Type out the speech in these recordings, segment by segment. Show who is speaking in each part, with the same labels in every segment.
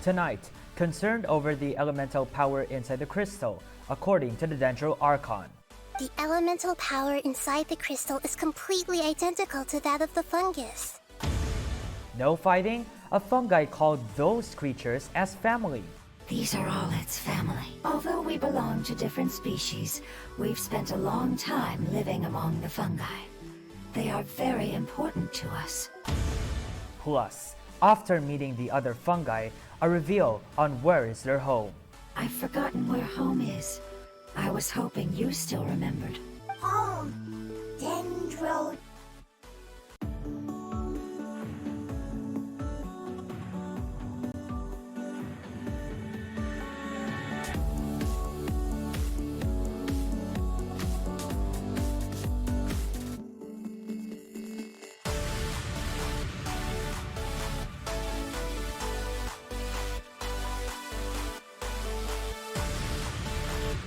Speaker 1: Tonight, concerned over the elemental power inside the crystal, according to the Dendro Archon.
Speaker 2: The elemental power inside the crystal is completely identical to that of the fungus.
Speaker 1: No fighting? A fungi called those creatures as family.
Speaker 3: These are all its family. Although we belong to different species, we've spent a long time living among the fungi. They are very important to us.
Speaker 1: Plus, after meeting the other fungi, a reveal on where is their home.
Speaker 3: I've forgotten where home is. I was hoping you still remembered.
Speaker 2: Home! Dendro.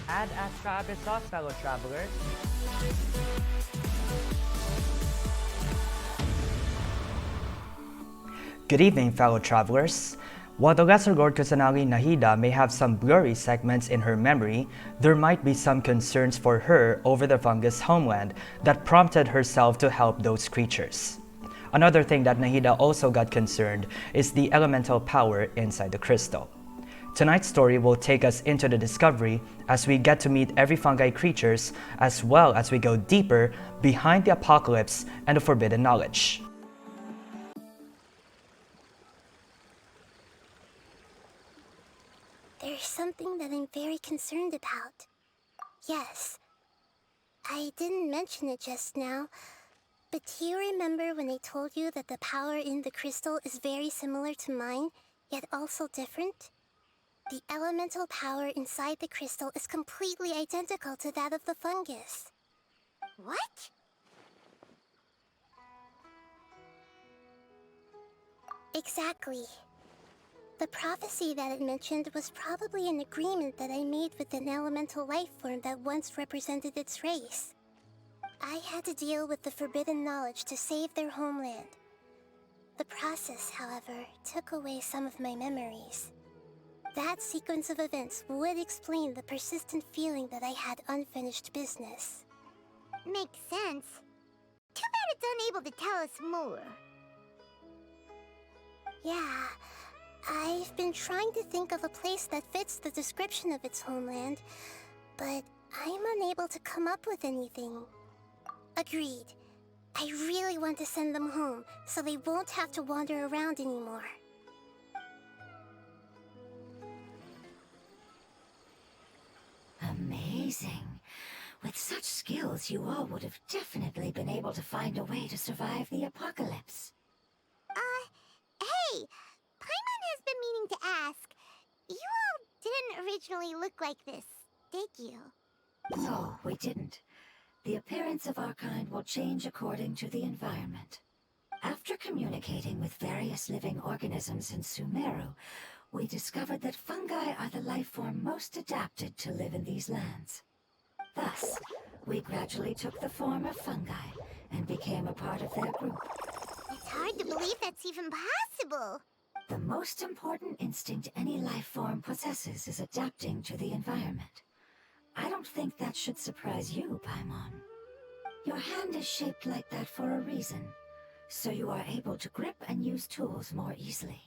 Speaker 1: Ad astra abyssos, fellow travelers. Good evening, fellow travelers. While the Lesser Lord Kusanagi Nahida may have some blurry segments in her memory, there might be some concerns for her over the fungus homeland that prompted herself to help those creatures. Another thing that Nahida also got concerned is the elemental power inside the crystal. Tonight's story will take us into the discovery as we get to meet every fungi creatures, as well as we go deeper behind the apocalypse and the forbidden knowledge.
Speaker 2: There's something that I'm very concerned about. Yes, I didn't mention it just now, but do you remember when I told you that the power in the crystal is very similar to mine, yet also different? The elemental power inside the crystal is completely identical to that of the fungus. What? Exactly. The prophecy that it mentioned was probably an agreement that I made with an elemental life form that once represented its race. I had to deal with the forbidden knowledge to save their homeland. The process, however, took away some of my memories. That sequence of events would explain the persistent feeling that I had unfinished business.
Speaker 4: Makes sense. Too bad it's unable to tell us more.
Speaker 2: Yeah, I've been trying to think of a place that fits the description of its homeland, but I'm unable to come up with anything. Agreed. I really want to send them home, so they won't have to wander around anymore.
Speaker 3: Amazing. With such skills, you all would have definitely been able to find a way to survive the apocalypse.
Speaker 4: Hey! Paimon has been meaning to ask. You all didn't originally look like this, did you?
Speaker 3: No, we didn't. The appearance of our kind will change according to the environment. After communicating with various living organisms in Sumeru, we discovered that fungi are the life form most adapted to live in these lands. Thus, we gradually took the form of fungi and became a part of their group.
Speaker 4: It's hard to believe that's even possible.
Speaker 3: The most important instinct any life form possesses is adapting to the environment. I don't think that should surprise you, Paimon. Your hand is shaped like that for a reason, so you are able to grip and use tools more easily.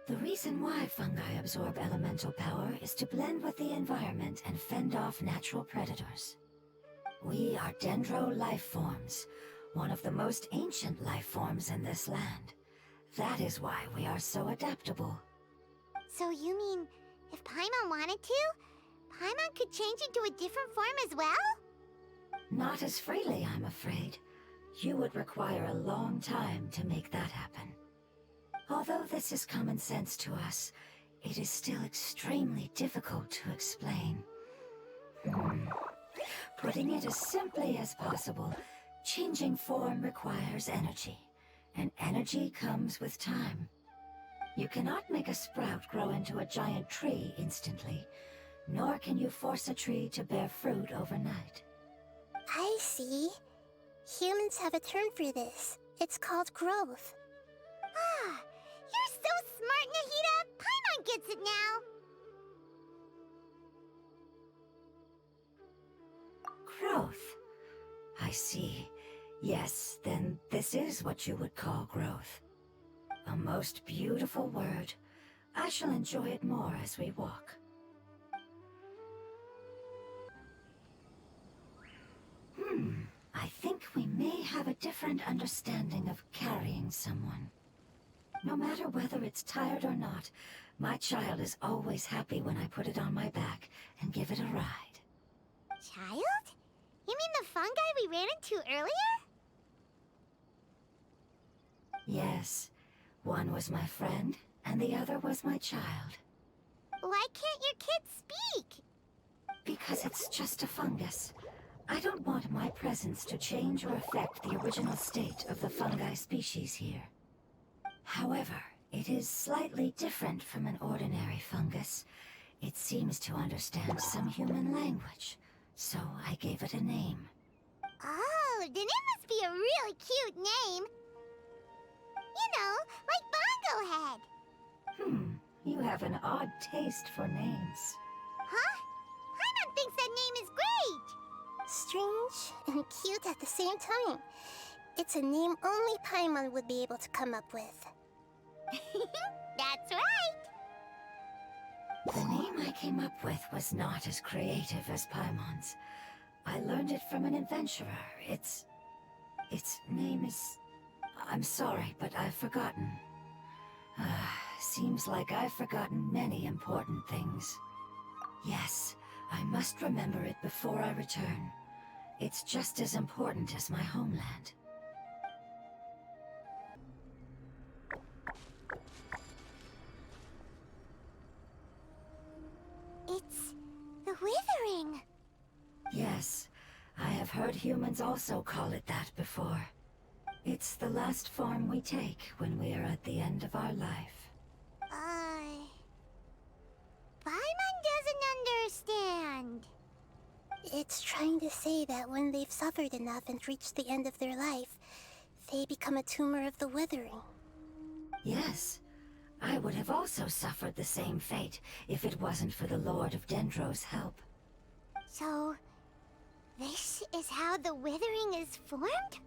Speaker 3: The reason why fungi absorb elemental power is to blend with the environment and fend off natural predators. We are dendro life forms, one of the most ancient life forms in this land. That is why we are so adaptable.
Speaker 4: So you mean, if Paimon wanted to, Paimon could change into a different form as well?
Speaker 3: Not as freely, I'm afraid. You would require a long time to make that happen. Although this is common sense to us, it is still extremely difficult to explain. Putting it as simply as possible, changing form requires energy, and energy comes with time. You cannot make a sprout grow into a giant tree instantly, nor can you force a tree to bear fruit overnight.
Speaker 2: I see. Humans have a term for this. It's called growth.
Speaker 4: Ah, you're so smart, Nahida! Paimon
Speaker 3: see. Yes, then this is what you would call growth. A most beautiful word. I shall enjoy it more as we walk. I think we may have a different understanding of carrying someone. No matter whether it's tired or not, my child is always happy when I put it on my back and give it a ride.
Speaker 4: Child? You mean the fungi we ran into earlier?
Speaker 3: Yes, one was my friend, and the other was my child.
Speaker 4: Why can't your kid speak?
Speaker 3: Because it's just a fungus. I don't want my presence to change or affect the original state of the fungi species here. However, it is slightly different from an ordinary fungus. It seems to understand some human language, so I gave it a name.
Speaker 4: Oh, then it must be a really cute name. You know, like Bongo Head.
Speaker 3: You have an odd taste for names.
Speaker 4: Huh? Paimon thinks that name is great.
Speaker 2: Strange and cute at the same time. It's a name only Paimon would be able to come up with.
Speaker 4: That's right.
Speaker 3: The name I came up with was not as creative as Paimon's. I learned it from an adventurer. Its name is... I'm sorry, but I've forgotten. Seems like I've forgotten many important things. Yes, I must remember it before I return. It's just as important as my homeland.
Speaker 4: It's the Withering.
Speaker 3: Yes, I have heard humans also call it that before. It's the last form we take when we are at the end of our life.
Speaker 4: Paimon doesn't understand.
Speaker 2: It's trying to say that when they've suffered enough and reached the end of their life, they become a tumor of the Withering.
Speaker 3: Yes, I would have also suffered the same fate if it wasn't for the Lord of Dendro's help.
Speaker 4: So, this is how the Withering is formed?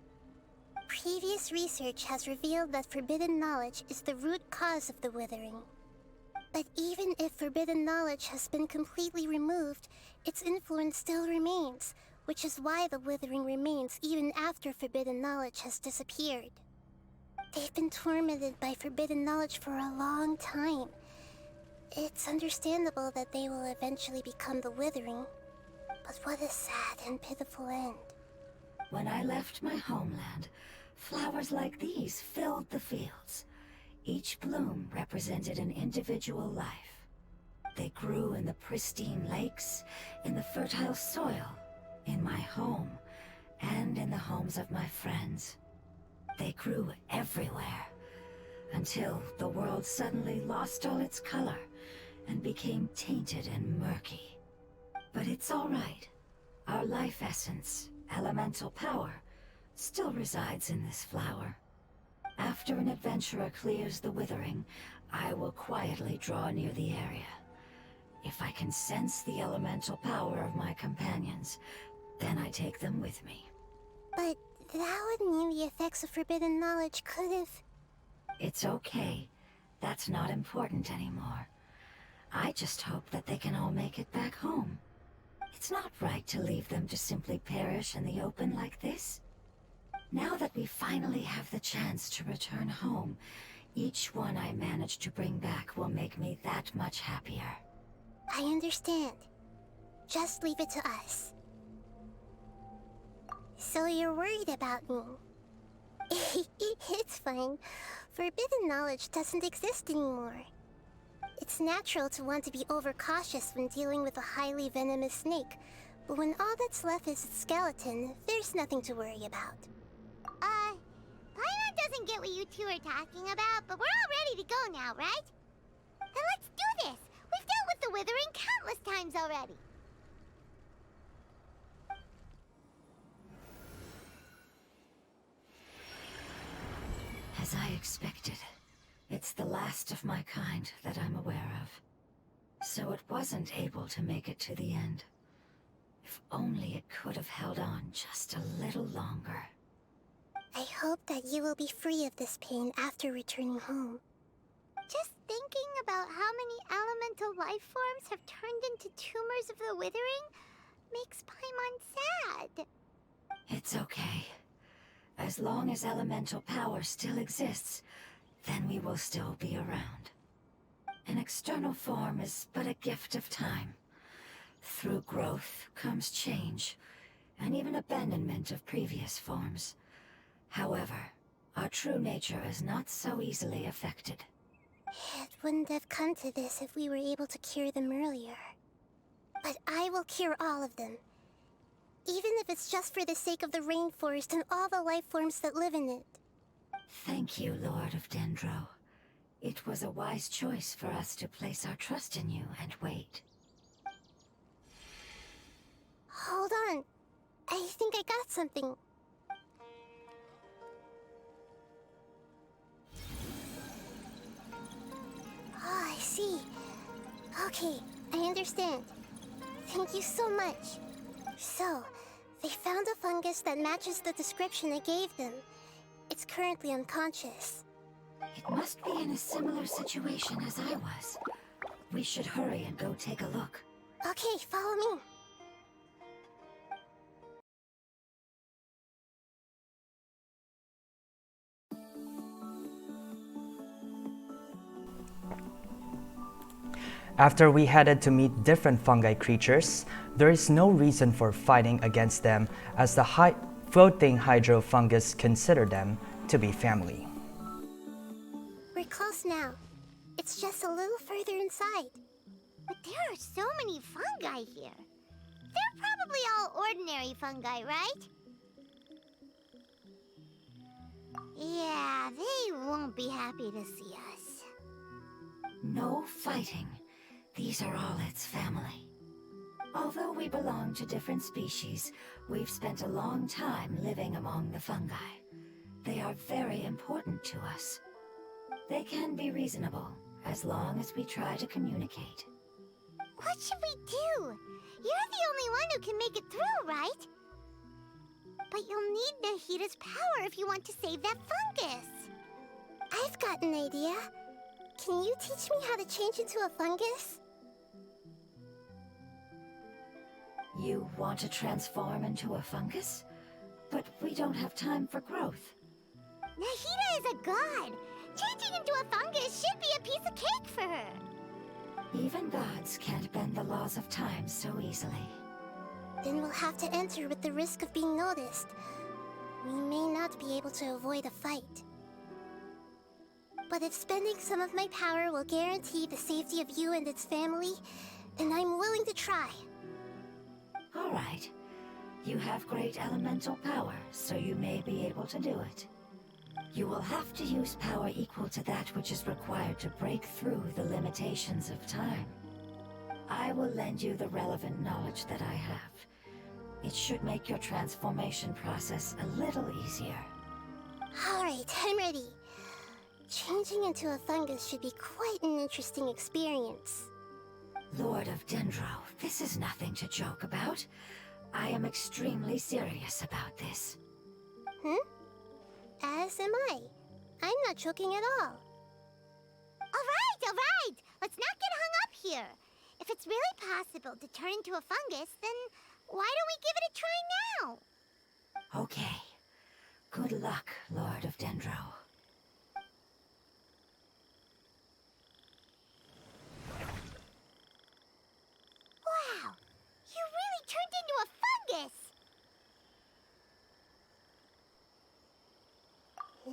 Speaker 2: Previous research has revealed that forbidden knowledge is the root cause of the Withering. But even if forbidden knowledge has been completely removed, its influence still remains, which is why the Withering remains even after forbidden knowledge has disappeared. They've been tormented by forbidden knowledge for a long time. It's understandable that they will eventually become the Withering, but what a sad and pitiful end.
Speaker 3: When I left my homeland, flowers like these filled the fields. Each bloom represented an individual life. They grew in the pristine lakes, in the fertile soil, in my home, and in the homes of my friends. They grew everywhere, until the world suddenly lost all its color and became tainted and murky. But it's all right. Our life essence, elemental power, still resides in this flower. After an adventurer clears the Withering, I will quietly draw near the area. If I can sense the elemental power of my companions, then I take them with me.
Speaker 2: But that would mean the effects of forbidden knowledge could have...
Speaker 3: It's okay. That's not important anymore. I just hope that they can all make it back home. It's not right to leave them to simply perish in the open like this. Now that we finally have the chance to return home, each one I manage to bring back will make me that much happier.
Speaker 2: I understand. Just leave it to us. So you're worried about me? It's fine. Forbidden knowledge doesn't exist anymore. It's natural to want to be overcautious when dealing with a highly venomous snake, but when all that's left is its skeleton, there's nothing to worry about.
Speaker 4: Paimon doesn't get what you two are talking about, but we're all ready to go now, right? Then let's do this! We've dealt with the Withering countless times already!
Speaker 3: As I expected, it's the last of my kind that I'm aware of. So it wasn't able to make it to the end. If only it could have held on just a little longer.
Speaker 2: I hope that you will be free of this pain after returning home.
Speaker 4: Just thinking about how many elemental life forms have turned into tumors of the withering makes Paimon sad.
Speaker 3: It's okay. As long as elemental power still exists, then we will still be around. An external form is but a gift of time. Through growth comes change, and even abandonment of previous forms. However, our true nature is not so easily affected.
Speaker 2: It wouldn't have come to this if we were able to cure them earlier. But I will cure all of them. Even if it's just for the sake of the rainforest and all the life forms that live in it.
Speaker 3: Thank you, Lord of Dendro. It was a wise choice for us to place our trust in you and wait.
Speaker 2: Hold on. I think I got something. Oh, I see. Okay, I understand. Thank you so much. So, they found a fungus that matches the description I gave them. It's currently unconscious.
Speaker 3: It must be in a similar situation as I was. We should hurry and go take a look.
Speaker 2: Okay, follow me.
Speaker 1: After we headed to meet different fungi creatures, there is no reason for fighting against them as the floating hydro fungus consider them to be family.
Speaker 2: We're close now. It's just a little further inside.
Speaker 4: But there are so many fungi here. They're probably all ordinary fungi, right? Yeah, they won't be happy to see us.
Speaker 3: No fighting. These are all its family. Although we belong to different species, we've spent a long time living among the fungi. They are very important to us. They can be reasonable, as long as we try to communicate.
Speaker 4: What should we do? You're the only one who can make it through, right? But you'll need Nahida's power if you want to save that fungus.
Speaker 2: I've got an idea. Can you teach me how to change into a fungus?
Speaker 3: You want to transform into a fungus? But we don't have time for growth.
Speaker 4: Nahida is a god. Changing into a fungus should be a piece of cake for her.
Speaker 3: Even gods can't bend the laws of time so easily.
Speaker 2: Then we'll have to enter with the risk of being noticed. We may not be able to avoid a fight. But if spending some of my power will guarantee the safety of you and its family, then I'm willing to try.
Speaker 3: All right. You have great elemental power, so you may be able to do it. You will have to use power equal to that which is required to break through the limitations of time. I will lend you the relevant knowledge that I have. It should make your transformation process a little easier.
Speaker 2: Alright, I'm ready. Changing into a fungus should be quite an interesting experience.
Speaker 3: Lord of Dendro, this is nothing to joke about. I am extremely serious about this.
Speaker 2: As am I. I'm not joking at all.
Speaker 4: Alright! Let's not get hung up here. If it's really possible to turn into a fungus, then why don't we give it a try now?
Speaker 3: Okay. Good luck, Lord of Dendro.
Speaker 4: Wow! You really turned into a fungus!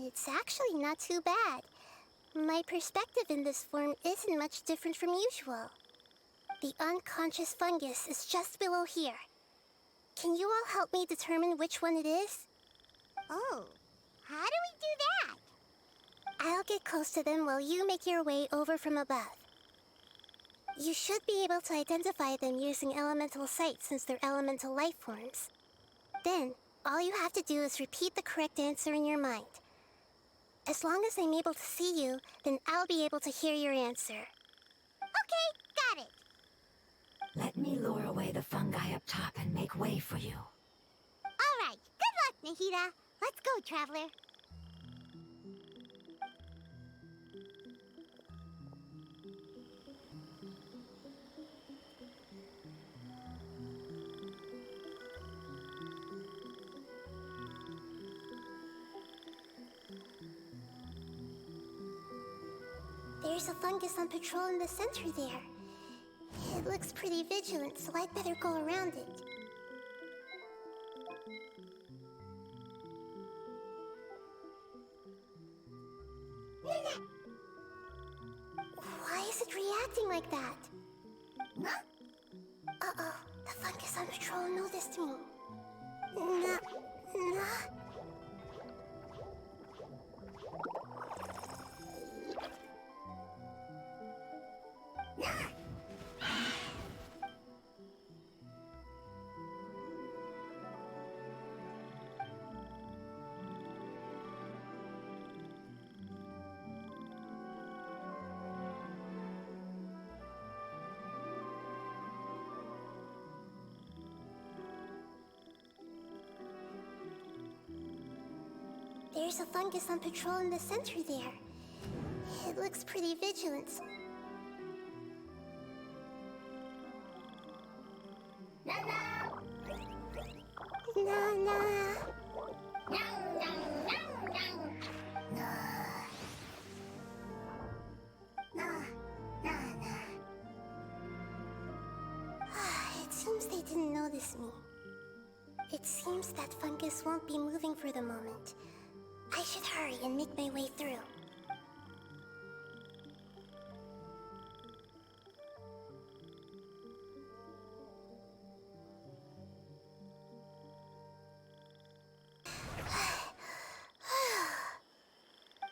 Speaker 2: It's actually not too bad. My perspective in this form isn't much different from usual. The unconscious fungus is just below here. Can you all help me determine which one it is?
Speaker 4: Oh, how do we do that?
Speaker 2: I'll get close to them while you make your way over from above. You should be able to identify them using elemental sight since they're elemental life forms. Then, all you have to do is repeat the correct answer in your mind. As long as I'm able to see you, then I'll be able to hear your answer.
Speaker 4: Okay, got it.
Speaker 3: Let me lure away the fungi up top and make way for you.
Speaker 4: All right, good luck, Nahida. Let's go, Traveler.
Speaker 2: There's a fungus on patrol in the center there. It looks pretty vigilant, so I'd better go around it. Why is it reacting like that? Uh-oh, the fungus on patrol noticed me. Nah. There's a fungus on patrol in the center there. It looks pretty vigilant. It seems they didn't notice me. It seems that fungus won't be moving for the moment. I should hurry and make my way through.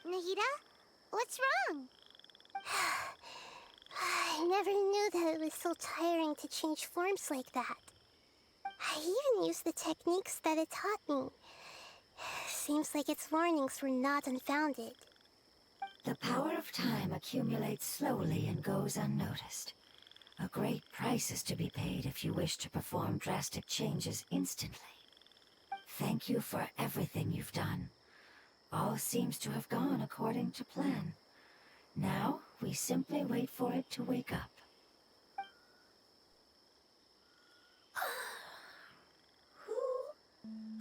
Speaker 4: Nahida, what's wrong?
Speaker 2: I never knew that it was so tiring to change forms like that. I even used the techniques that it taught me. Seems like its warnings were not unfounded.
Speaker 3: The power of time accumulates slowly and goes unnoticed. A great price is to be paid if you wish to perform drastic changes instantly. Thank you for everything you've done. All seems to have gone according to plan. Now, we simply wait for it to wake up.
Speaker 5: Who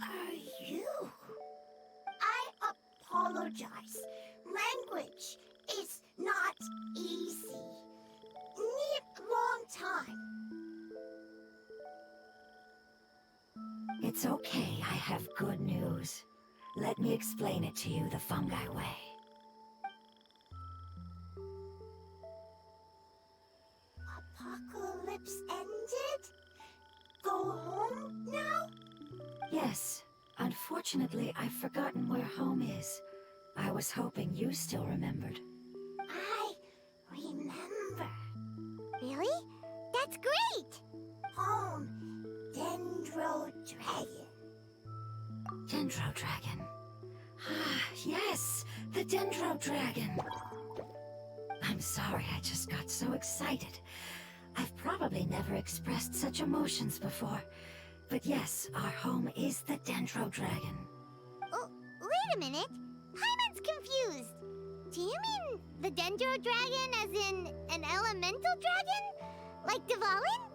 Speaker 5: are you? I apologize. Language is not easy. Need long time.
Speaker 3: It's okay, I have good news. Let me explain it to you the fungi way.
Speaker 5: Apocalypse ended? Go home now?
Speaker 3: Yes. Unfortunately, I've forgotten where home is. I was hoping you still remembered.
Speaker 5: I remember.
Speaker 4: Really? That's great!
Speaker 5: Home, Dendro Dragon.
Speaker 3: Dendro Dragon. Ah, yes, the Dendro Dragon. I'm sorry, I just got so excited. I've probably never expressed such emotions before. But yes, our home is the Dendro Dragon.
Speaker 4: Oh, wait a minute. Hyman's confused. Do you mean the Dendro Dragon as in an elemental dragon? Like Dvalin?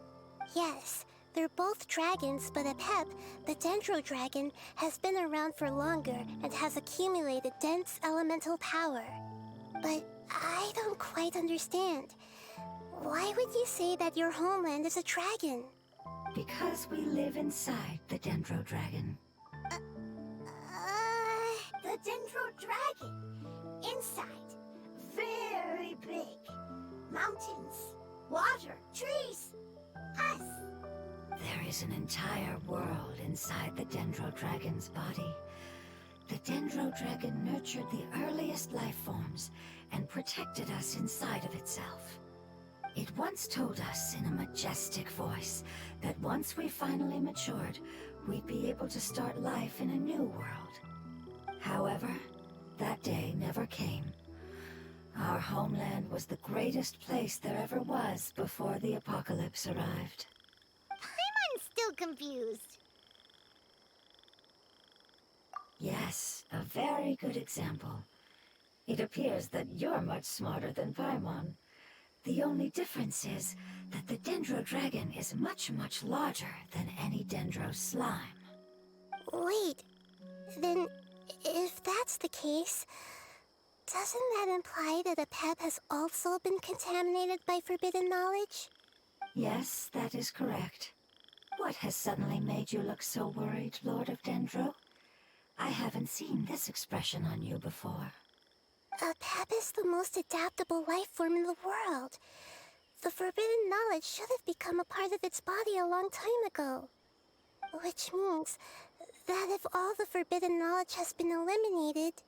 Speaker 2: Yes, they're both dragons, but Apep, the Dendro Dragon, has been around for longer and has accumulated dense elemental power. But I don't quite understand. Why would you say that your homeland is a dragon?
Speaker 3: Because we live inside the Dendro Dragon.
Speaker 5: The Dendro Dragon. Inside. Very big. Mountains. Water. Trees. Us.
Speaker 3: There is an entire world inside the Dendro Dragon's body. The Dendro Dragon nurtured the earliest life forms and protected us inside of itself. It once told us in a majestic voice that once we finally matured, we'd be able to start life in a new world. However, that day never came. Our homeland was the greatest place there ever was before the apocalypse arrived.
Speaker 4: I'm still confused.
Speaker 3: Yes, a very good example. It appears that you're much smarter than Paimon. The only difference is that the Dendro dragon is much, much larger than any Dendro slime.
Speaker 2: Wait, then if that's the case, doesn't that imply that a pep has also been contaminated by forbidden knowledge?
Speaker 3: Yes, that is correct. What has suddenly made you look so worried, Lord of Dendro? I haven't seen this expression on you before.
Speaker 2: A pep is the most adaptable life form in the world. The forbidden knowledge should have become a part of its body a long time ago. Which means that if all the forbidden knowledge has been eliminated,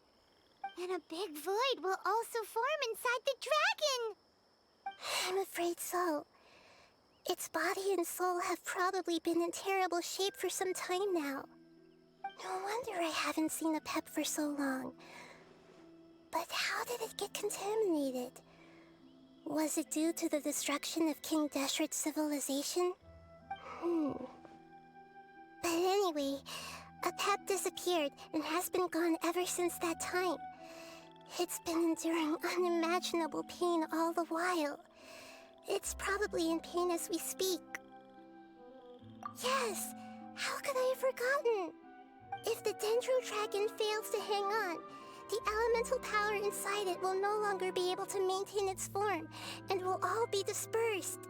Speaker 4: And a big void will also form inside the dragon!
Speaker 2: I'm afraid so. Its body and soul have probably been in terrible shape for some time now. No wonder I haven't seen a pep for so long. But how did it get contaminated? Was it due to the destruction of King Deshret's civilization? But anyway, a pep disappeared and has been gone ever since that time. It's been enduring unimaginable pain all the while. It's probably in pain as we speak. Yes, how could I have forgotten? If the Dendro Dragon fails to hang on, the elemental power inside it will no longer be able to maintain its form and will all be dispersed.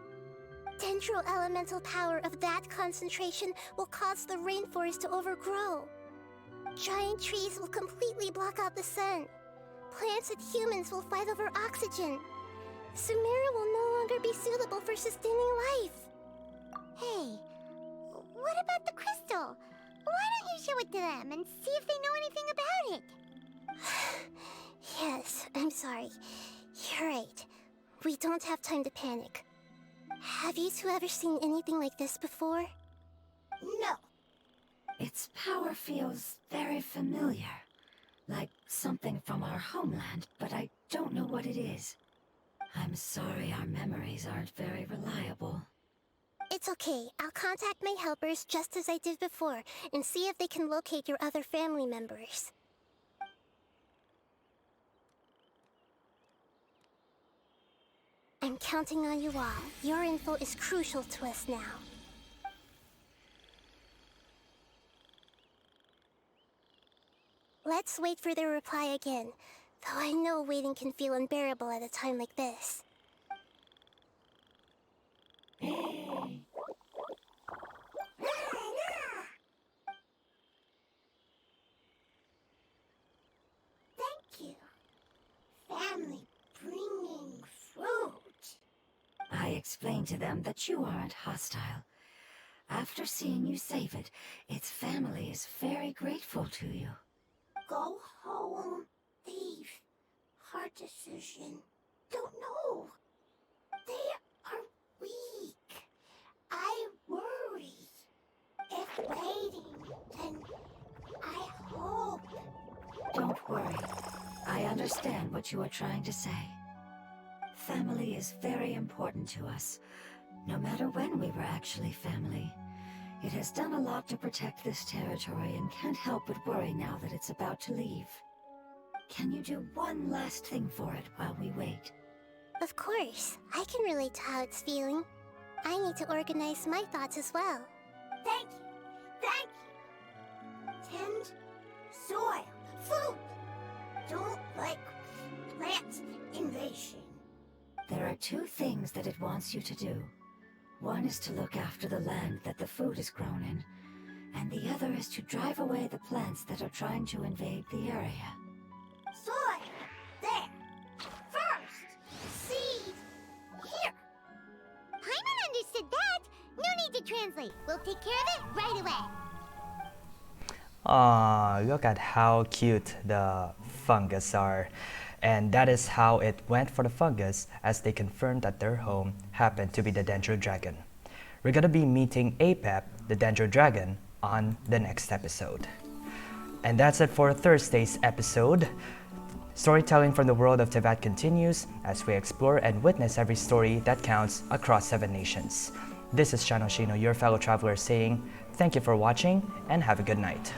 Speaker 2: Dendro elemental power of that concentration will cause the rainforest to overgrow. Giant trees will completely block out the sun. Plants and humans will fight over oxygen. Sumeru will no longer be suitable for sustaining life.
Speaker 4: Hey, what about the crystal? Why don't you show it to them and see if they know anything about it?
Speaker 2: Yes, I'm sorry. You're right. We don't have time to panic. Have you two ever seen anything like this before?
Speaker 5: No.
Speaker 3: Its power feels very familiar. Like something from our homeland, but I don't know what it is. I'm sorry our memories aren't very reliable.
Speaker 2: It's okay. I'll contact my helpers just as I did before and see if they can locate your other family members. I'm counting on you all. Your info is crucial to us now. Let's wait for their reply again, though I know waiting can feel unbearable at a time like this.
Speaker 5: Thank you. Family bringing fruit.
Speaker 3: I explained to them that you aren't hostile. After seeing you save it, its family is very grateful to you.
Speaker 5: Go home. Leave. Hard decision. Don't know. They are weak. I worry. If waiting, then I hope.
Speaker 3: Don't worry. I understand what you are trying to say. Family is very important to us, no matter when we were actually family. It has done a lot to protect this territory and can't help but worry now that it's about to leave. Can you do one last thing for it while we wait?
Speaker 2: Of course, I can relate to how it's feeling. I need to organize my thoughts as well.
Speaker 5: Thank you. Thank you. Tend soil. Food. Don't like plant invasion.
Speaker 3: There are two things that it wants you to do. One is to look after the land that the food is grown in, and the other is to drive away the plants that are trying to invade the area.
Speaker 5: Soil. There. First. Seed. Here.
Speaker 4: Paimon understood that! No need to translate. We'll take care of it right away.
Speaker 1: Aw, look at how cute the fungus are. And that is how it went for the fungus as they confirmed that their home happened to be the Dendro Dragon. We're gonna be meeting Apep, the Dendro Dragon, on the next episode. And that's it for Thursday's episode. Storytelling from the world of Teyvat continues as we explore and witness every story that counts across 7 nations. This is Shano Shino, your fellow traveler, saying thank you for watching and have a good night.